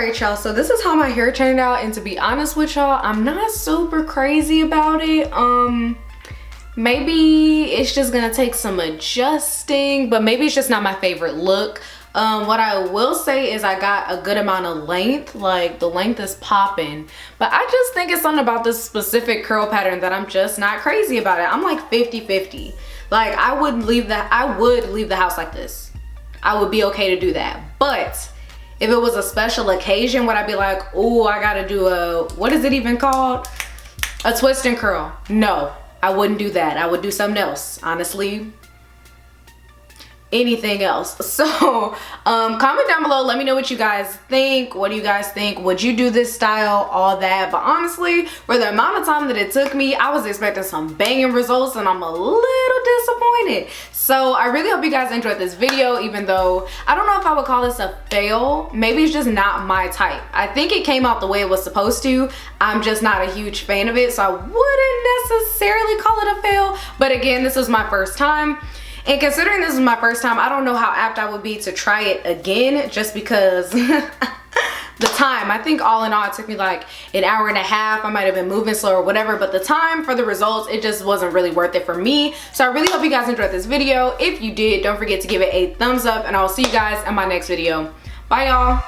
Alright y'all, so this is how my hair turned out, and to be honest with y'all, I'm not super crazy about it. Maybe it's just gonna take some adjusting, but maybe it's just not my favorite look. What I will say is I got a good amount of length, like the length is popping, but I just think it's something about this specific curl pattern that I'm just not crazy about it. I'm like 50-50. Like I would leave the house like this. I would be okay to do that. But if it was a special occasion, would I be like, oh, I gotta do a, what is it even called? A twist and curl? No, I wouldn't do that. I would do something else, honestly. Anything else. So comment down below, let me know what you guys think. What do you guys think? Would you do this style? All that. But honestly, for the amount of time that it took me, I was expecting some banging results and I'm a little disappointed. So I really hope you guys enjoyed this video, even though I don't know if I would call this a fail. Maybe it's just not my type. I think it came out the way it was supposed to. I'm just not a huge fan of it, so I wouldn't necessarily call it a fail. But again, this was my first time. And considering this is my first time, I don't know how apt I would be to try it again, just because the time. I think all in all, it took me like an hour and a half. I might have been moving slow or whatever, but the time for the results, it just wasn't really worth it for me. So I really hope you guys enjoyed this video. If you did, don't forget to give it a thumbs up, and I will see you guys in my next video. Bye, y'all.